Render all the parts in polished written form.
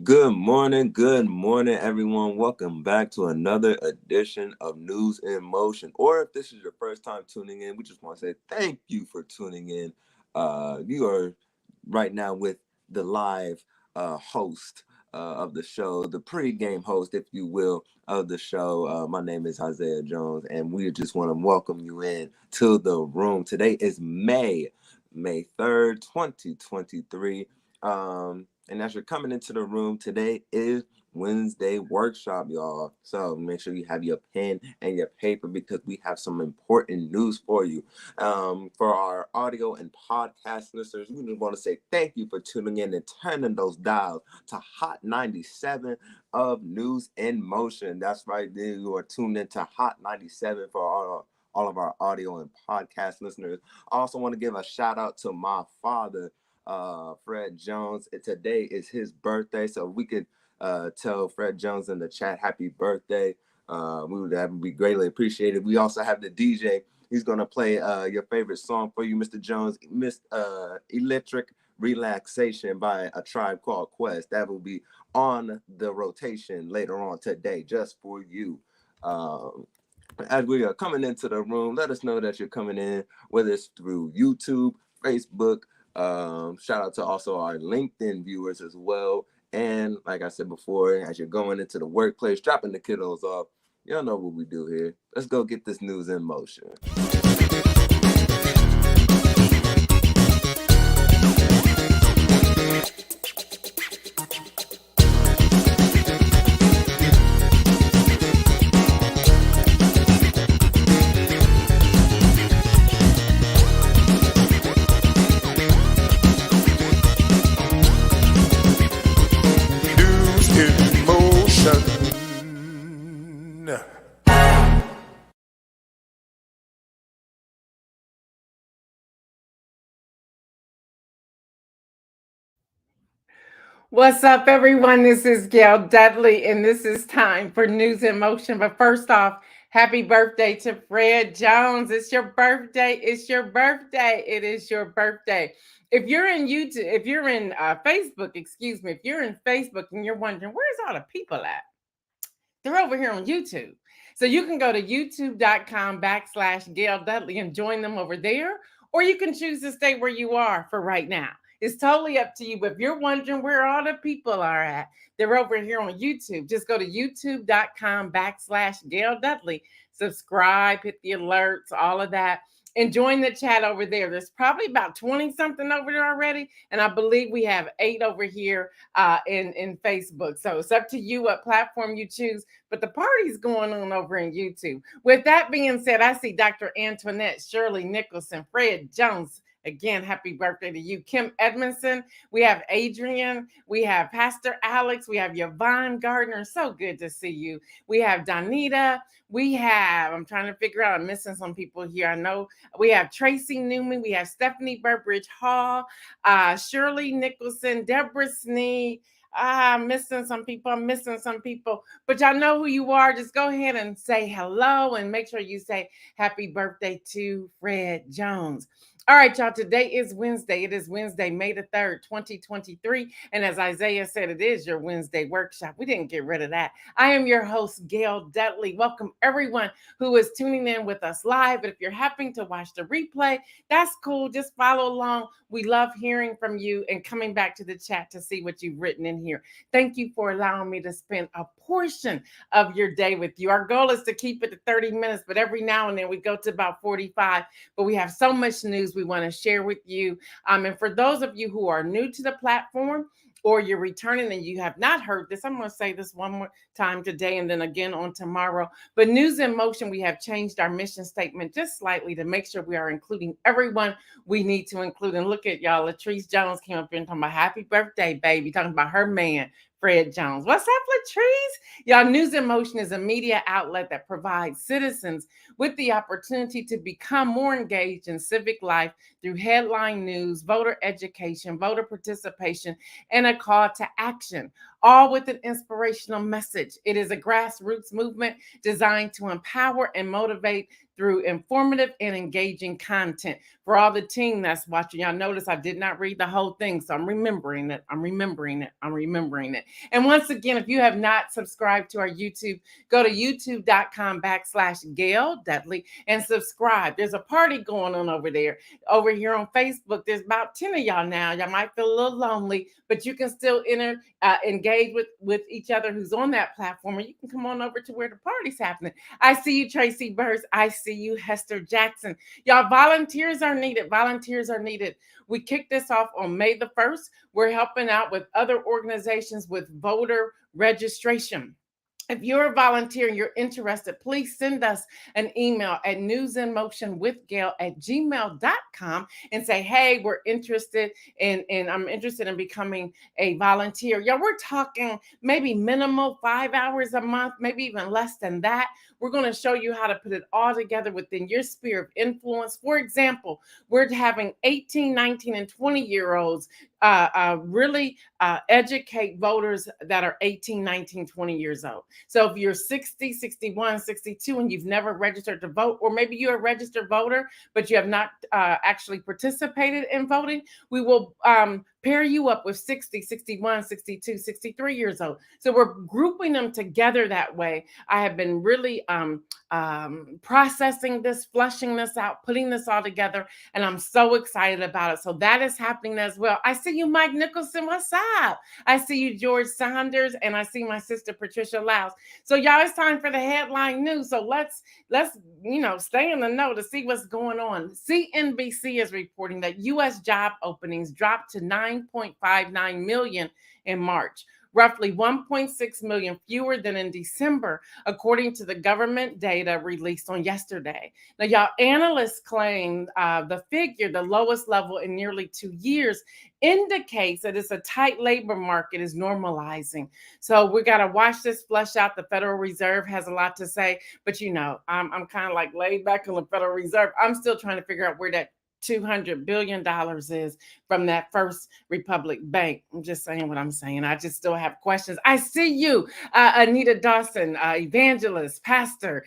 Good morning, everyone. Welcome back to another edition of News in Motion. Or if this is your first time tuning in, we just want to say thank you for tuning in. You are right now with the live host of the show, the pregame host, if you will, of the show. My name is Isaiah Jones, and we just want to welcome you in to the room. Today is May 3rd, 2023. And as you're coming into the room, today is Wednesday workshop, y'all. So make sure you have your pen and your paper because we have some important news for you. For our audio and podcast listeners, we just want to say thank you for tuning in and turning those dials to Hot 97 of News in Motion. That's right, there you are tuned into Hot 97 for all of our audio and podcast listeners. I also want to give a shout out to my father, Fred Jones. Today is his birthday, so we could tell Fred Jones in the chat happy birthday. That would be greatly appreciated. We also have the DJ. He's gonna play your favorite song for you, Mr. Jones. Electric Relaxation by A Tribe Called Quest. That will be on the rotation later on today, just for you. As we are coming into the room, let us know that you're coming in, whether it's through YouTube, Facebook. Shout out to also our LinkedIn viewers as well. And like I said before, as you're going into the workplace, dropping the kiddos off, y'all know what we do here. Let's go get this news in motion. What's up, everyone? This is Gail Dudley, and this is time for News in Motion. But first off, happy birthday to Fred Jones. It's your birthday. It's your birthday. It is your birthday. If you're in YouTube, if you're in Facebook, excuse me, if you're in Facebook and you're wondering, where's all the people at? They're over here on YouTube. So you can go to youtube.com/Gail Dudley and join them over there, or you can choose to stay where you are for right now. It's totally up to you. But if you're wondering where all the people are at, they're over here on YouTube. Just go to youtube.com/Gail Dudley. Subscribe, hit the alerts, all of that. And join the chat over there. There's probably about 20 something over there already. And I believe we have 8 over here in Facebook. So it's up to you what platform you choose. But the party's going on over in YouTube. With that being said, I see Dr. Antoinette, Shirley Nicholson, Fred Jones. Again, happy birthday to you. Kim Edmondson. We have Adrian. We have Pastor Alex. We have Yvonne Gardner. So good to see you. We have Donita. We have, I'm trying to figure out, I'm missing some people here. I know we have Tracy Newman. We have Stephanie Burbridge Hall, Shirley Nicholson, Deborah Sneed. I'm missing some people. But y'all know who you are. Just go ahead and say hello and make sure you say happy birthday to Fred Jones. All right, y'all. Today is Wednesday. It is Wednesday, May the 3rd, 2023. And as Isaiah said, it is your Wednesday workshop. We didn't get rid of that. I am your host, Gail Dudley. Welcome everyone who is tuning in with us live. But if you're happening to watch the replay, that's cool. Just follow along. We love hearing from you and coming back to the chat to see what you've written in here. Thank you for allowing me to spend a portion of your day with you. Our goal is to keep it to 30 minutes, but every now and then we go to about 45. But we have so much news we want to share with you. And for those of you who are new to the platform, or you're returning and you have not heard this, I'm going to say this one more time today and then again on tomorrow. But News in Motion, we have changed our mission statement just slightly to make sure we are including everyone we need to include. And look at y'all, Latrice Jones came up here and talking about happy birthday, baby, talking about her man, Fred Jones. What's up, Latrice? Y'all, News in Motion is a media outlet that provides citizens with the opportunity to become more engaged in civic life through headline news, voter education, voter participation, and a call to action, all with an inspirational message. It is a grassroots movement designed to empower and motivate through informative and engaging content. For all the team that's watching, y'all notice I did not read the whole thing, so I'm remembering it. I'm remembering it. I'm remembering it. And once again, if you have not subscribed to our YouTube, go to youtube.com/Gail Dudley and subscribe. There's a party going on over there. Over here on Facebook, there's about 10 of y'all now. Y'all might feel a little lonely, but you can still engage with each other who's on that platform, and you can come on over to where the party's happening. I see you, Tracy Burrs. I see you, Hester Jackson. Y'all, volunteers are needed. Volunteers are needed. We kicked this off on May the 1st. We're helping out with other organizations with voter registration. If you're a volunteer and you're interested, please send us an email at newsinmotionwithgail@gmail.com and say, hey, we're interested and I'm interested in becoming a volunteer. Yeah, we're talking maybe minimal 5 hours a month, maybe even less than that. We're going to show you how to put it all together within your sphere of influence. For example, we're having 18, 19, and 20-year-olds really educate voters that are 18, 19, 20 years old. So if you're 60, 61, 62, and you've never registered to vote, or maybe you're a registered voter, but you have not actually participated in voting, we will pair you up with 60, 61, 62, 63 years old. So we're grouping them together that way. I have been really processing this, flushing this out, putting this all together, and I'm so excited about it. So that is happening as well. I see you, Mike Nicholson. What's up? I see you, George Saunders, and I see my sister, Patricia Laus. So y'all, it's time for the headline news. So let's stay in the know to see what's going on. CNBC is reporting that U.S. job openings dropped to 9.59 million in March, roughly 1.6 million fewer than in December, according to the government data released on yesterday. Now, y'all, analysts claim the figure, the lowest level in nearly 2 years, indicates that it's a tight labor market is normalizing. So we got to watch this flush out. The Federal Reserve has a lot to say, but I'm kind of like laid back on the Federal Reserve. I'm still trying to figure out where that $200 billion is from that First Republic Bank. I'm just saying what I'm saying. I just still have questions. I see you, Anita Dawson, evangelist, pastor,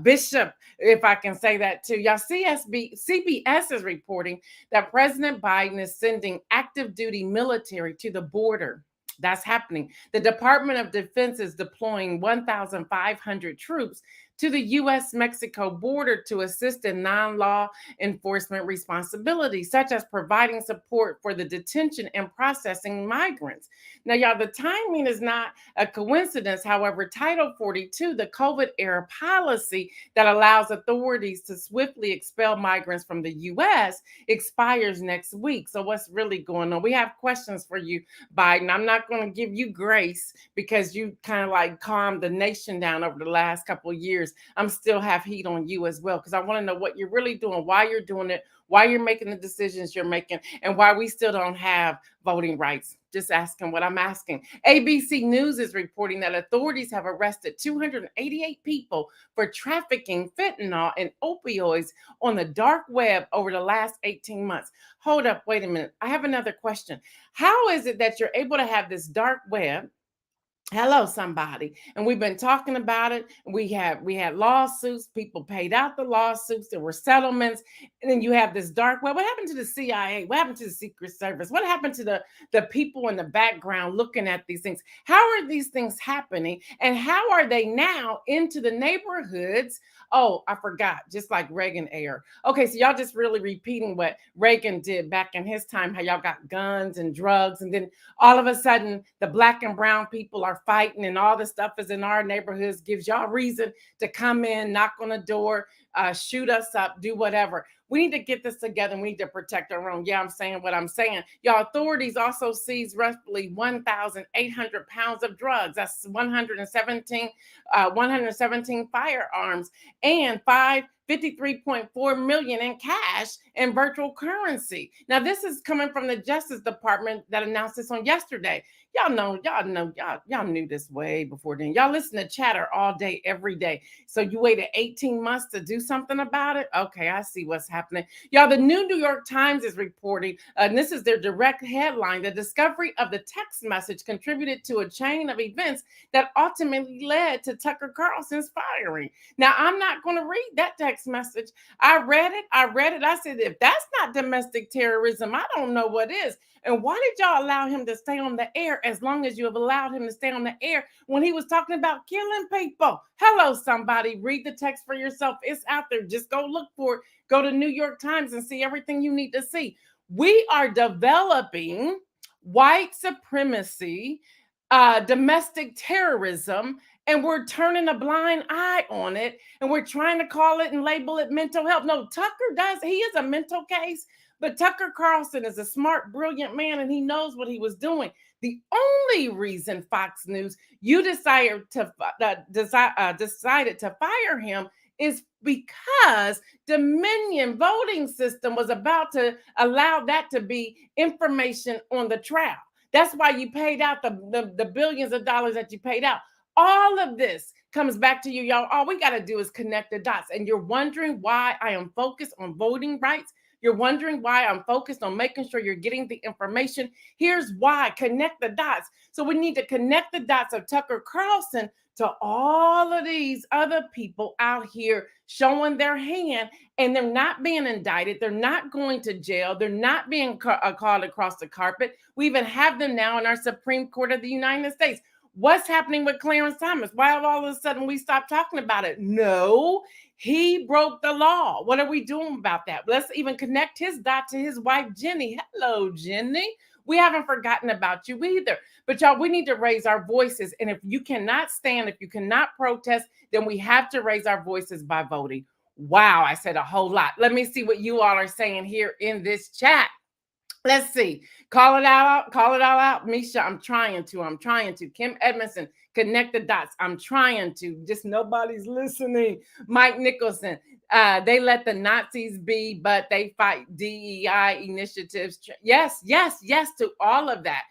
bishop, if I can say that too. Y'all, CBS is reporting that President Biden is sending active duty military to the border. That's happening. The Department of Defense is deploying 1,500 troops to the U.S.-Mexico border to assist in non-law enforcement responsibilities, such as providing support for the detention and processing migrants. Now, y'all, the timing is not a coincidence. However, Title 42, the COVID-era policy that allows authorities to swiftly expel migrants from the U.S., expires next week. So what's really going on? We have questions for you, Biden. I'm not going to give you grace because you kind of like calmed the nation down over the last couple of years. I'm still have heat on you as well, because I want to know what you're really doing, why you're doing it, why you're making the decisions you're making, and why we still don't have voting rights. Just asking what I'm asking. ABC News is reporting that authorities have arrested 288 people for trafficking fentanyl and opioids on the dark web over the last 18 months. Hold up, wait a minute. I have another question. How is it that you're able to have this dark web? Hello, somebody. And we've been talking about it. We had lawsuits. People paid out the lawsuits. There were settlements. And then you have this dark web. What happened to the CIA? What happened to the Secret Service? What happened to the people in the background looking at these things? How are these things happening? And how are they now into the neighborhoods? Oh, I forgot, just like Reagan era. Okay, so y'all just really repeating what Reagan did back in his time, how y'all got guns and drugs. And then all of a sudden, the black and brown people are fighting and all the stuff is in our neighborhoods, gives y'all reason to come in, knock on the door, shoot us up, do whatever. We need to get this together. We need to protect our own. Yeah, I'm saying what I'm saying. Y'all, authorities also seized roughly 1,800 pounds of drugs. That's 117 firearms and 53.4 million in cash and virtual currency. Now, this is coming from the Justice Department that announced this on yesterday. Y'all knew this way before then. Y'all listen to chatter all day, every day. So you waited 18 months to do something about it? Okay, I see what's happening. Y'all, the New York Times is reporting, and this is their direct headline, the discovery of the text message contributed to a chain of events that ultimately led to Tucker Carlson's firing. Now, I'm not going to read that text text message. I read it. I said, if that's not domestic terrorism, I don't know what is. And why did y'all allow him to stay on the air as long as you have allowed him to stay on the air when he was talking about killing people? Hello, somebody. Read the text for yourself. It's out there. Just go look for it. Go to New York Times and see everything you need to see. We are developing white supremacy, domestic terrorism, and we're turning a blind eye on it, and we're trying to call it and label it mental health. No, Tucker does. He is a mental case, but Tucker Carlson is a smart, brilliant man, and he knows what he was doing. The only reason Fox News, you decided to fire him is because Dominion voting system was about to allow that to be information on the trial. That's why you paid out the billions of dollars that you paid out. All of this comes back to you, y'all. All we got to do is connect the dots. And you're wondering why I am focused on voting rights. You're wondering why I'm focused on making sure you're getting the information. Here's why. Connect the dots. So we need to connect the dots of Tucker Carlson to all of these other people out here showing their hand, and they're not being indicted. They're not going to jail. They're not being called across the carpet. We even have them now in our Supreme Court of the United States. What's happening with Clarence Thomas? Why have all of a sudden we stopped talking about it? No, he broke the law. What are we doing about that? Let's even connect his dot to his wife, Jenny. Hello, Jenny. We haven't forgotten about you either. But y'all, we need to raise our voices. And if you cannot stand, if you cannot protest, then we have to raise our voices by voting. Wow, I said a whole lot. Let me see what you all are saying here in this chat. Let's see. Call it out. Call it all out. Misha, I'm trying to. Kim Edmondson, connect the dots. I'm trying to. Just nobody's listening. Mike Nicholson, they let the Nazis be, but they fight DEI initiatives. Yes to all of that.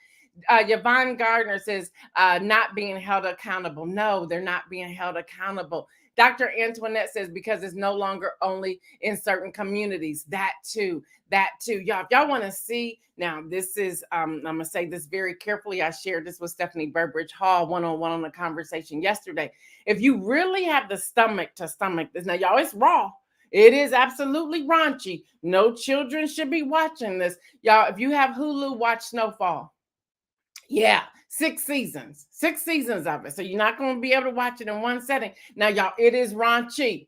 Yvonne Gardner says, not being held accountable. No, they're not being held accountable. Dr. Antoinette says, because it's no longer only in certain communities. That too. Y'all, if y'all want to see, now this is, I'm going to say this very carefully. I shared this with Stephanie Burbridge Hall one-on-one on the conversation yesterday. If you really have the stomach to stomach this, now y'all, it's raw. It is absolutely raunchy. No children should be watching this. Y'all, if you have Hulu, watch Snowfall. Yeah, 6 seasons of it. So you're not going to be able to watch it in one setting. Now, y'all, it is raunchy.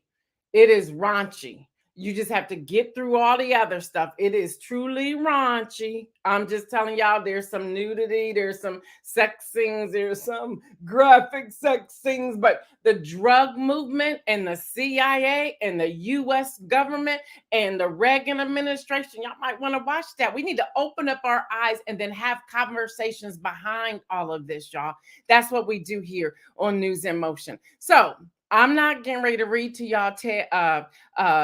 You just have to get through all the other stuff. It is truly raunchy. I'm just telling y'all, there's some nudity, there's some sex scenes, there's some graphic sex scenes, but the drug movement and the CIA and the U.S. government and the Reagan administration, y'all might want to watch that. We need to open up our eyes and then have conversations behind all of this, y'all. That's what we do here on News in Motion. So I'm not getting ready to read to y'all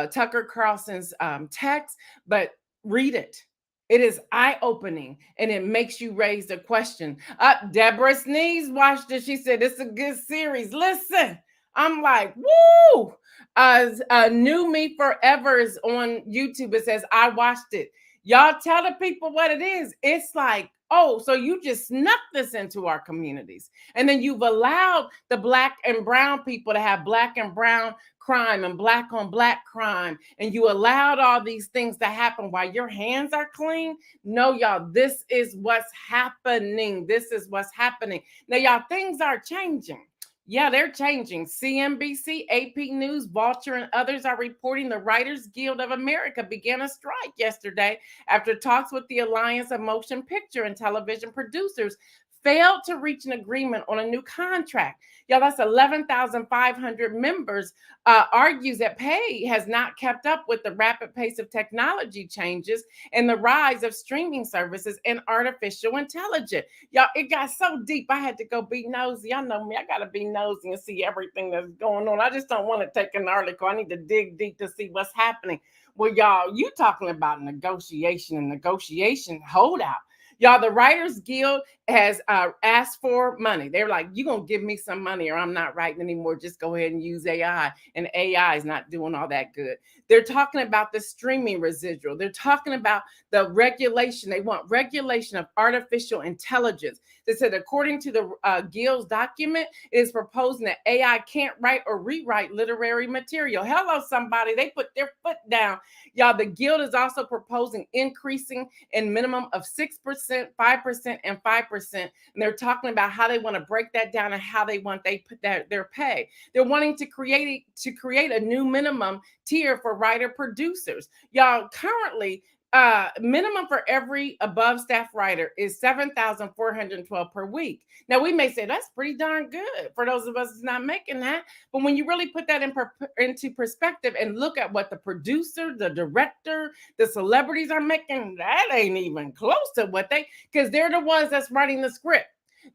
Tucker Carlson's text, but read it. It is eye-opening, and it makes you raise the question. Deborah Sneeze watched it. She said, it's a good series. Listen, I'm like, woo! New Me Forever is on YouTube. It says, I watched it. Y'all tell the people what it is. It's like, oh, so you just snuck this into our communities. And then you've allowed the Black and brown people to have Black and brown crime and Black on Black crime. And you allowed all these things to happen while your hands are clean. No, y'all, this is what's happening. Now, y'all, things are changing. Yeah, they're changing. CNBC, AP News, Vulture, and others are reporting the Writers Guild of America began a strike yesterday after talks with the Alliance of Motion Picture and Television Producers failed to reach an agreement on a new contract. Y'all, that's 11,500 members, argues that pay has not kept up with the rapid pace of technology changes and the rise of streaming services and artificial intelligence. Y'all, it got so deep, I had to go be nosy. Y'all know me, I got to be nosy and see everything that's going on. I just don't want to take an article. I need to dig deep to see what's happening. Well, y'all, you talking about negotiation holdout. Y'all, the Writers Guild has asked for money. They're like, you're going to give me some money or I'm not writing anymore. Just go ahead and use AI. And AI is not doing all that good. They're talking about the streaming residual. They're talking about the regulation. They want regulation of artificial intelligence. that said, according to the Gill's document, it is proposing that AI can't write or rewrite literary material. Hello, somebody. They put their foot down. Y'all, the Guild is also proposing increasing in minimum of 6%, 5%, and 5%. And they're talking about how they want to break that down and how they want they put their pay. They're wanting to create a new minimum tier for writer producers. Y'all, currently minimum for every above staff writer is 7,412 per week. Now we may say that's pretty darn good for those of us who's not making that, but when you really put that into perspective and look at what the producer, the director, the celebrities are making, that ain't even close to what because they're the ones that's writing the script.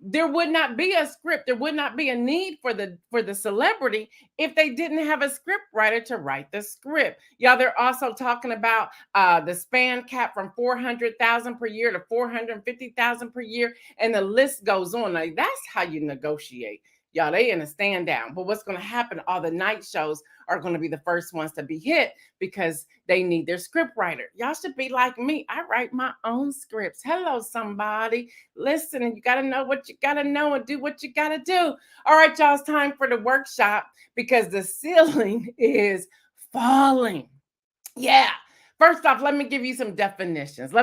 There would not be a script. There would not be a need for the celebrity if they didn't have a script writer to write the script. Y'all, they're also talking about the span cap from 400,000 per year to 450,000 per year, and the list goes on. Like, that's how you negotiate. Y'all, they in a stand down. But what's going to happen? All the night shows are going to be the first ones to be hit because they need their script writer. Y'all should be like me. I write my own scripts. Hello, somebody. Listen, and you got to know what you got to know and do what you got to do. All right, y'all, it's time for the workshop because the ceiling is falling. Yeah. First off, let me give you some definitions.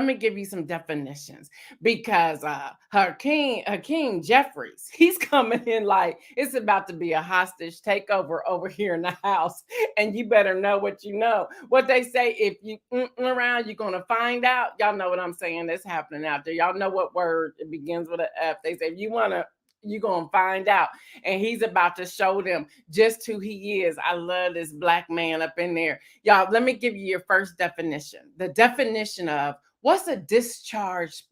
Because Hakeem Jeffries, he's coming in like it's about to be a hostage takeover over here in the house, and you better know what you know. What they say, if you around, you're gonna find out. Y'all know what I'm saying? That's happening out there. Y'all know what word it begins with an F. They say if you wanna. You're going to find out. And he's about to show them just who he is. I love this black man up in there. Y'all, let me give you your first definition. The definition of what's a discharge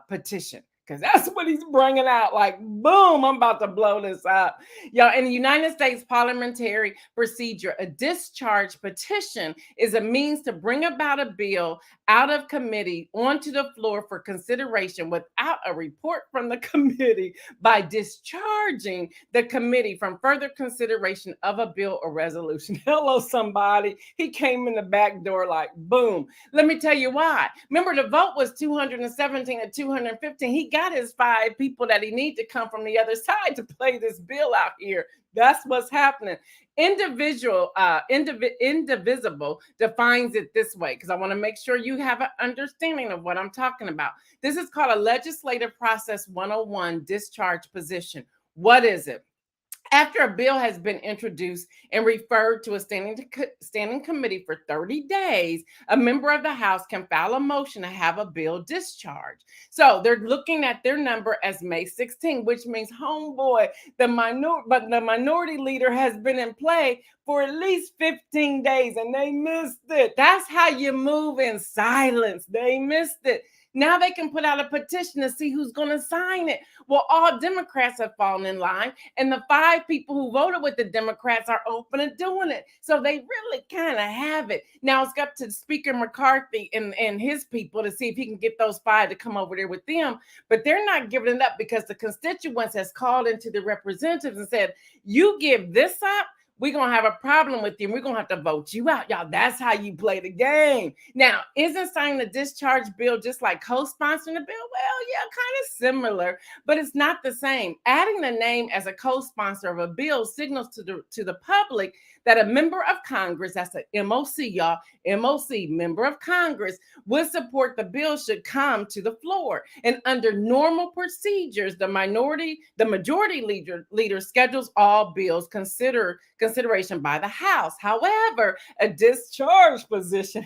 petition? Because that's what he's bringing out. Like, boom, I'm about to blow this up. Y'all, in the United States parliamentary procedure, a discharge petition is a means to bring about a bill out of committee onto the floor for consideration without a report from the committee by discharging the committee from further consideration of a bill or resolution. Hello, somebody. He came in the back door like, boom. Let me tell you why. Remember, the vote was 217 to 215. He got his 5 people that he need to come from the other side to play this bill out here. That's what's happening. Indivisible defines it this way, because I want to make sure you have an understanding of what I'm talking about. This is called a legislative process 101 discharge position. What is it? After a bill has been introduced and referred to a standing committee for 30 days, a member of the House can file a motion to have a bill discharged. So they're looking at their number as May 16, which means, homeboy, the minority leader has been in play for at least 15 days and they missed it. That's how you move in silence. They missed it. Now they can put out a petition to see who's going to sign it. Well, all Democrats have fallen in line, and the 5 people who voted with the Democrats are open to doing it. So they really kind of have it. Now it's up to Speaker McCarthy and his people to see if he can get those 5 to come over there with them. But they're not giving it up because the constituents has called into the representatives and said, you give this up, we're going to have a problem with you. And we're going to have to vote you out. Y'all, that's how you play the game. Now, isn't signing the discharge bill just like co-sponsoring the bill? Well, yeah, kind of similar, but it's not the same. Adding the name as a co-sponsor of a bill signals to the public that a member of Congress, that's an MOC, y'all, MOC, member of Congress, would support the bill should come to the floor. And under normal procedures, the majority leader schedules all bills consideration by the House. However, a discharge position,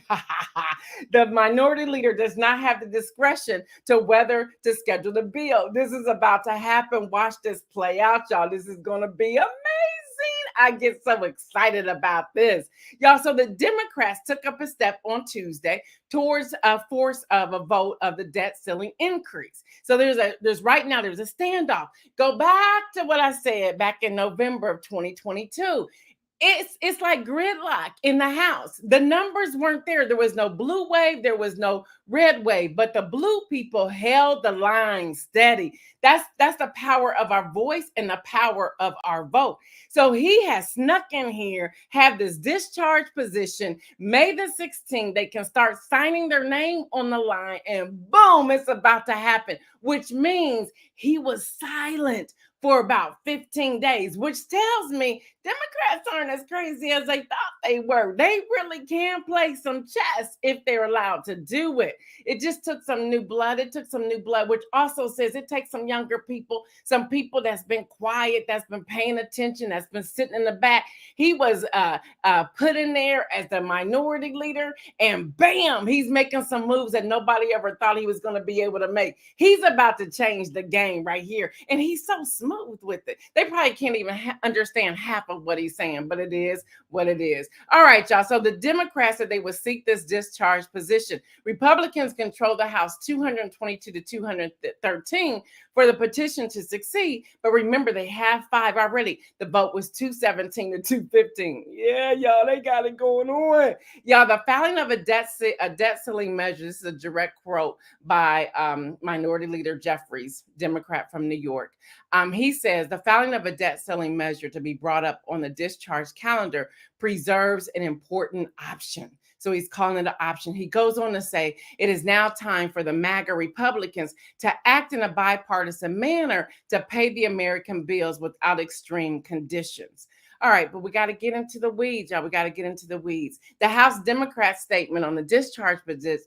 the minority leader does not have the discretion to whether to schedule the bill. This is about to happen. Watch this play out, y'all. This is going to be amazing. I get so excited about this. Y'all, so the Democrats took up a step on Tuesday towards a force of a vote of the debt ceiling increase. So there's right now, there's a standoff. Go back to what I said back in November of 2022. it's like gridlock in the House. The numbers weren't there. There was no blue wave, there was no red wave, but the blue people held the line steady. That's the power of our voice and the power of our vote. So he has snuck in here, have this discharge position. May the 16th, they can start signing their name on the line, and boom, it's about to happen, which means he was silent for about 15 days, which tells me Democrats aren't as crazy as they thought they were. They really can play some chess if they're allowed to do it. It just took some new blood. It took some new blood, which also says it takes some younger people, some people that's been quiet, that's been paying attention, that's been sitting in the back. He was put in there as the minority leader, and bam, he's making some moves that nobody ever thought he was going to be able to make. He's about to change the game right here, and he's so smooth with it. They probably can't even understand half of what he's saying, but it is what it is. All right, y'all. So the Democrats said they would seek this discharge position. Republicans control the House 222 to 213 for the petition to succeed. But remember, they have 5 already. The vote was 217 to 215. Yeah, y'all, they got it going on. Y'all, the filing of a debt ceiling measure, this is a direct quote by Minority Leader Jeffries, Democrat from New York. He says the filing of a debt ceiling measure to be brought up on the discharge calendar preserves an important option. So he's calling it an option. He goes on to say, it is now time for the MAGA Republicans to act in a bipartisan manner to pay the American bills without extreme conditions. All right, but we got to get into the weeds, y'all. We got to get into the weeds. The House Democrat statement on the discharge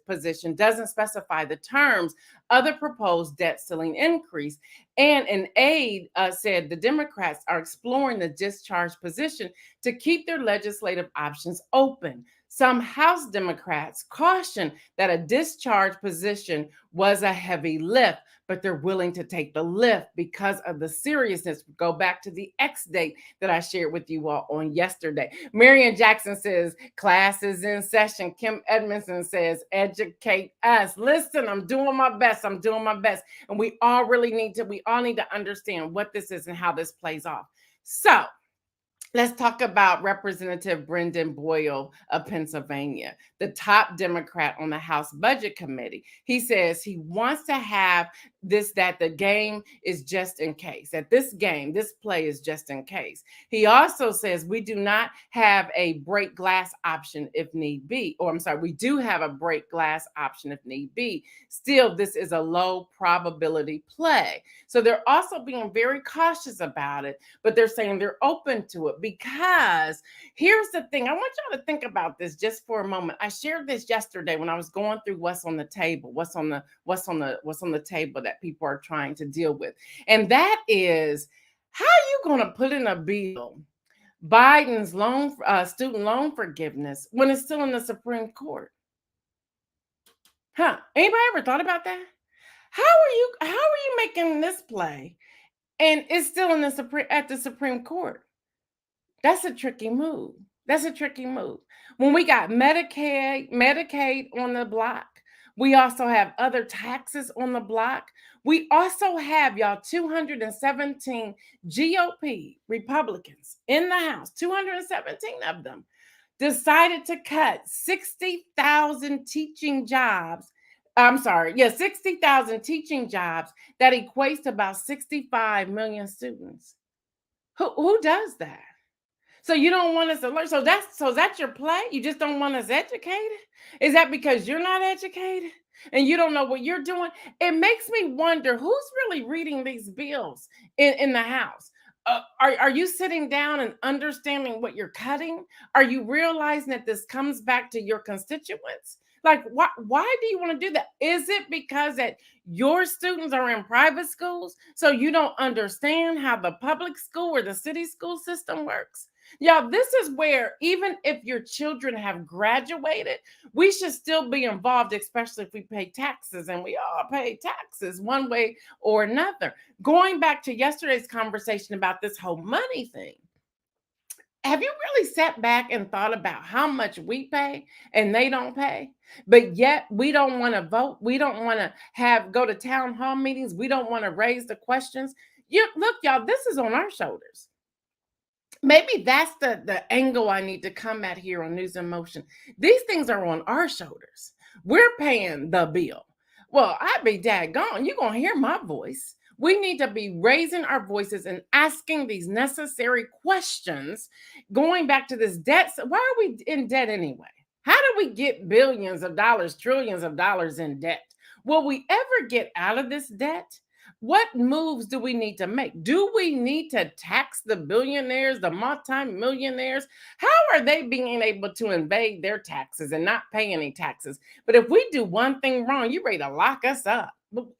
position doesn't specify the terms of the proposed debt ceiling increase. And an aide said the Democrats are exploring the discharge position to keep their legislative options open. Some House Democrats caution that a discharge position was a heavy lift, but they're willing to take the lift because of the seriousness. Go back to the X date that I shared with you all on yesterday. Marian Jackson says, class is in session. Kim Edmondson says, educate us. Listen, I'm doing my best. I'm doing my best. And we all need to understand what this is and how this plays off. So let's talk about Representative Brendan Boyle of Pennsylvania, the top Democrat on the House Budget Committee. He says he wants to have that the game is just in case, that this play is just in case. He also says we do not have a break glass option if need be, or I'm sorry, we do have a break glass option if need be. Still, this is a low probability play. So they're also being very cautious about it, but they're saying they're open to it because here's the thing. I want y'all to think about this just for a moment. I shared this yesterday when I was going through what's on the table, what's on the table that people are trying to deal with. And that is, how are you going to put in a bill Biden's student loan forgiveness when it's still in the Supreme Court? Anybody ever thought about that? How are you making this play and it's still in at the Supreme Court? That's a tricky move. When we got Medicaid on the block, we also have other taxes on the block. We also have, y'all, 217 GOP Republicans in the House, 217 of them, decided to cut 60,000 teaching jobs. 60,000 teaching jobs that equates to about 65 million students. Who does that? So you don't want us to learn. So that's your play? You just don't want us educated? Is that because you're not educated and you don't know what you're doing? It makes me wonder who's really reading these bills in the House. Are you sitting down and understanding what you're cutting? Are you realizing that this comes back to your constituents? Like, why do you want to do that? Is it because that your students are in private schools, so you don't understand how the public school or the city school system works? Y'all, this is where even if your children have graduated, we should still be involved, especially if we pay taxes, and we all pay taxes one way or another. Going back to yesterday's conversation about this whole money thing, have you really sat back and thought about how much we pay and they don't pay? But yet we don't want to vote. We don't want to go to town hall meetings. We don't want to raise the questions. Look, y'all, this is on our shoulders. Maybe that's the angle I need to come at here on News in Motion. These things are on our shoulders. We're paying the bill. Well, I'd be daggone. You're going to hear my voice. We need to be raising our voices and asking these necessary questions. Going back to this debt, why are we in debt anyway? How do we get billions of dollars, trillions of dollars in debt? Will we ever get out of this debt? What moves do we need to make? Do we need to tax the billionaires, the multimillionaires? How are they being able to evade their taxes and not pay any taxes? But if we do one thing wrong, you're ready to lock us up.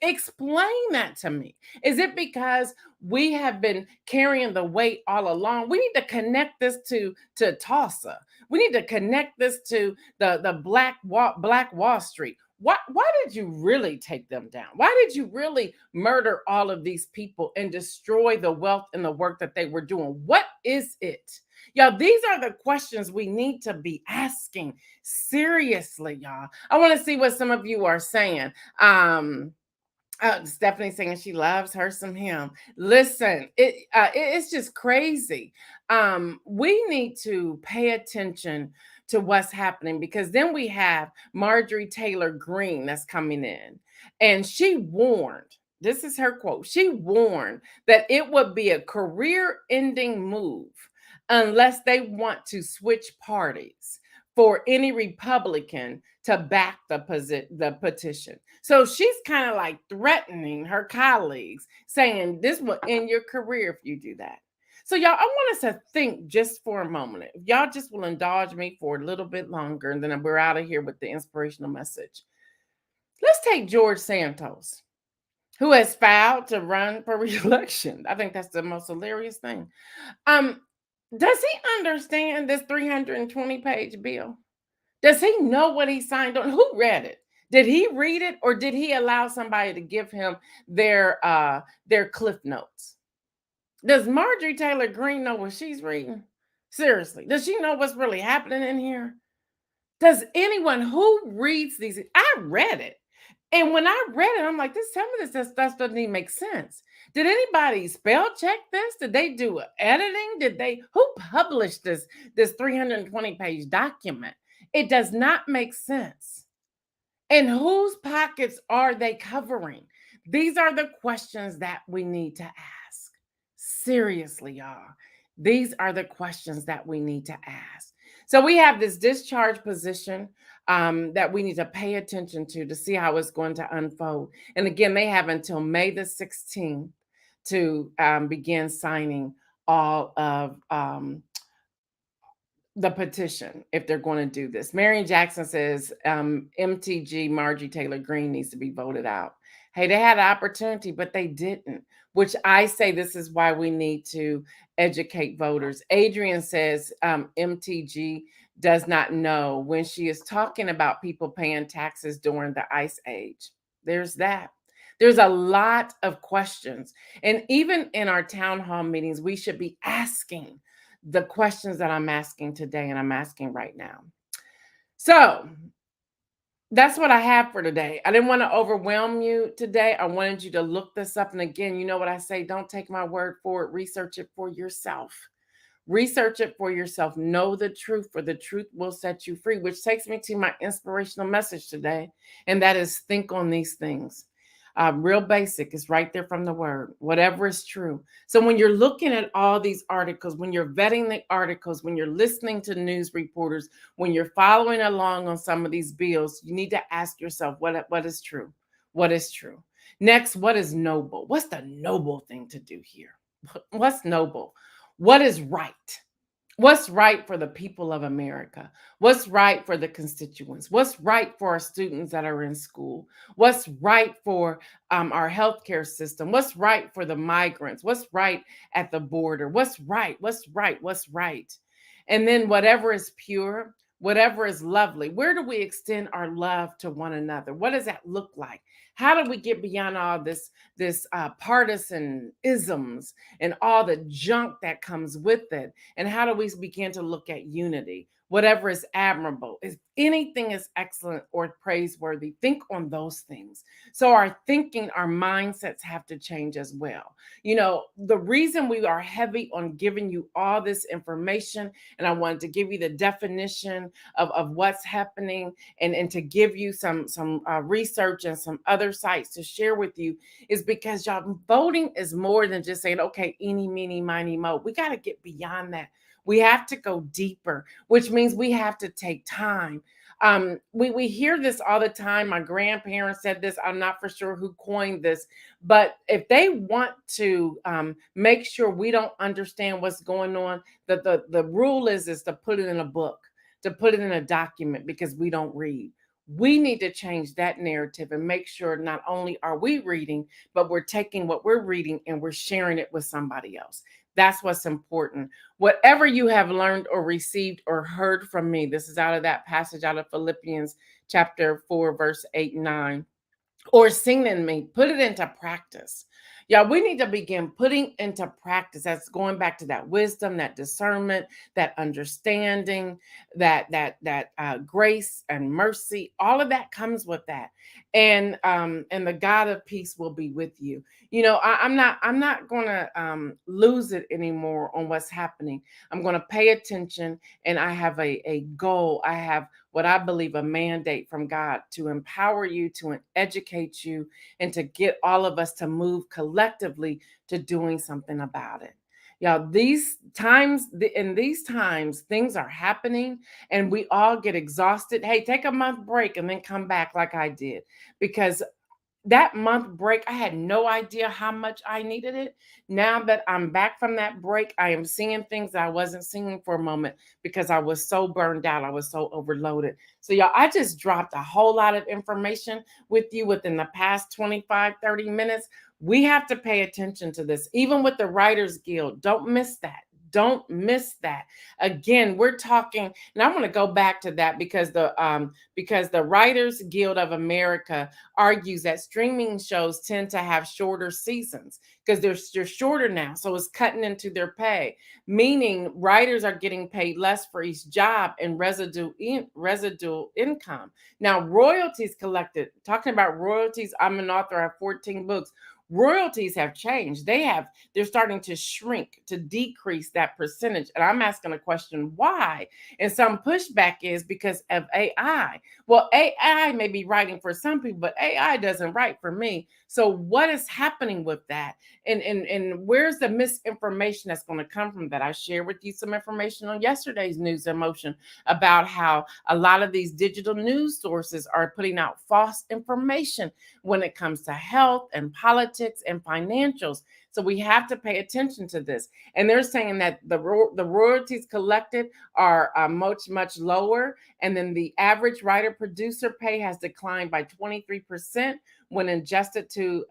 Explain that to me. Is it because we have been carrying the weight all along? We need to connect this to Tulsa. We need to connect this to the Black Wall Street. Why did you really take them down? Why did you really murder all of these people and destroy the wealth and the work that they were doing? What is it? Y'all, these are the questions we need to be asking seriously, y'all. I want to see what some of you are saying. Stephanie saying she loves her some him. Listen, it's just crazy. We need to pay attention to what's happening, because then we have Marjorie Taylor Greene that's coming in, and she warned. This is her quote. She warned that it would be a career-ending move unless they want to switch parties for any Republican to back the petition. So she's kind of like threatening her colleagues, saying this will end your career if you do that. So y'all, I want us to think just for a moment. If y'all just will indulge me for a little bit longer, and then we're out of here with the inspirational message. Let's take George Santos, who has filed to run for re-election. I think that's the most hilarious thing. Does he understand this 320-page bill? Does he know what he signed on? Who read it? Did he read it, or did he allow somebody to give him their cliff notes? Does Marjorie Taylor Greene know what she's reading? Seriously, does she know what's really happening in here? Does anyone who reads these? I read it. And when I read it, I'm like, some of this stuff doesn't even make sense. Did anybody spell check this? Did they do editing? Who published this 320-page document? It does not make sense. And whose pockets are they covering? These are the questions that we need to ask. Seriously, y'all. These are the questions that we need to ask. So we have this discharge position that we need to pay attention to see how it's going to unfold. And again, they have until May the 16th to begin signing all of the petition if they're going to do this. Marion Jackson says MTG Marjorie Taylor Greene needs to be voted out. Hey, they had an opportunity, but they didn't, which I say this is why we need to educate voters. Adrian says MTG does not know when she is talking about people paying taxes during the Ice Age. There's that. There's a lot of questions. And even in our town hall meetings, we should be asking the questions that I'm asking today and I'm asking right now. So that's what I have for today. I didn't want to overwhelm you today. I wanted you to look this up. And again, you know what I say, don't take my word for it. Research it for yourself. Research it for yourself. Know the truth, for the truth will set you free, which takes me to my inspirational message today. And that is, think on these things. Real basic is right there from the word, whatever is true. So when you're looking at all these articles, when you're vetting the articles, when you're listening to news reporters, when you're following along on some of these bills, you need to ask yourself, what is true? What is true? Next, what is noble? What's the noble thing to do here? What's noble? What is right? What's right for the people of America? What's right for the constituents? What's right for our students that are in school? What's right for our healthcare system? What's right for the migrants? What's right at the border? What's right? What's right? What's right? And then whatever is pure, whatever is lovely, where do we extend our love to one another? What does that look like? How do we get beyond all this partisan isms and all the junk that comes with it? And how do we begin to look at unity? Whatever is admirable, is anything is excellent or praiseworthy, think on those things. So our thinking, our mindsets have to change as well. The reason we are heavy on giving you all this information, and I wanted to give you the definition of what's happening, and to give you some research and some other sites to share with you, is because y'all, voting is more than just saying, okay, eeny, meeny, miny, mo. We got to get beyond that. We have to go deeper, which means we have to take time. We hear this all the time. My grandparents said this. I'm not for sure who coined this, but if they want to make sure we don't understand what's going on, the rule is to put it in a book, to put it in a document, because we don't read. We need to change that narrative and make sure not only are we reading, but we're taking what we're reading and we're sharing it with somebody else. That's what's important. Whatever you have learned or received or heard from me, this is out of that passage out of Philippians chapter 4, verse 8 and 9, or seen in me, put it into practice. Yeah, we need to begin putting into practice. That's going back to that wisdom, that discernment, that understanding, that grace and mercy. All of that comes with that, and the God of peace will be with you. I'm not going to lose it anymore on what's happening. I'm going to pay attention, and I have a goal. I have what I believe a mandate from God to empower you, to educate you, and to get all of us to move collectively to doing something about it. Y'all, in these times, things are happening and we all get exhausted. Hey, take a month break and then come back like I did, because that month break, I had no idea how much I needed it. Now that I'm back from that break, I am seeing things that I wasn't seeing for a moment because I was so burned out. I was so overloaded. So, y'all, I just dropped a whole lot of information with you within the past 25, 30 minutes. We have to pay attention to this, even with the Writers Guild. Don't miss that. Don't miss that. Again, we're talking, and I want to go back to that because the Writers Guild of America argues that streaming shows tend to have shorter seasons because they're shorter now, so it's cutting into their pay, meaning writers are getting paid less for each job and residual income. Now, royalties collected, talking about royalties, I'm an author, I have 14 books. Royalties have changed. They're starting to shrink, to decrease that percentage. And I'm asking a question, why? And some pushback is because of AI. Well, AI may be writing for some people, but AI doesn't write for me. So what is happening with that? And where's the misinformation that's going to come from that? I shared with you some information on yesterday's News in Motion about how a lot of these digital news sources are putting out false information when it comes to health and politics and financials. So we have to pay attention to this. And they're saying that the royalties collected are much, much lower. And then the average writer producer pay has declined by 23% when adjusted to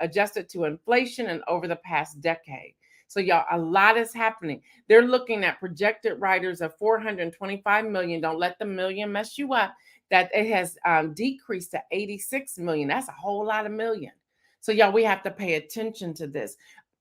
inflation and over the past decade. So y'all, a lot is happening. They're looking at projected writers of 425 million. Don't let the million mess you up. That it has decreased to 86 million. That's a whole lot of million. So y'all, we have to pay attention to this.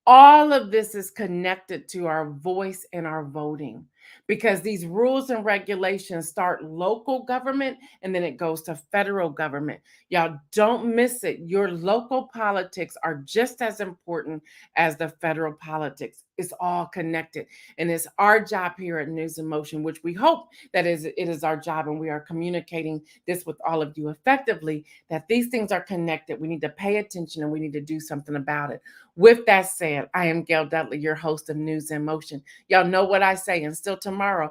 All of this is connected to our voice and our voting, because these rules and regulations start local government and then it goes to federal government. Y'all, don't miss it. Your local politics are just as important as the federal politics. It's all connected. And it's our job here at News in Motion, which we hope that it is our job, and we are communicating this with all of you effectively, that these things are connected. We need to pay attention and we need to do something about it. With that said, I am Gail Dudley, your host of News in Motion. Y'all know what I say. Until tomorrow,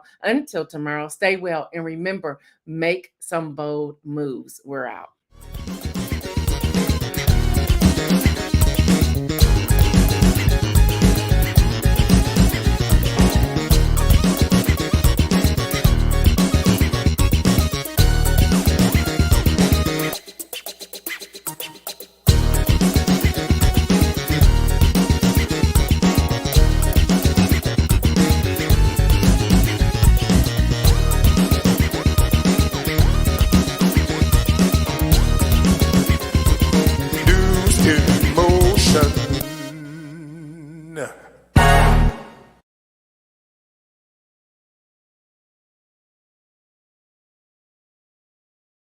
stay well. And remember, make some bold moves. We're out.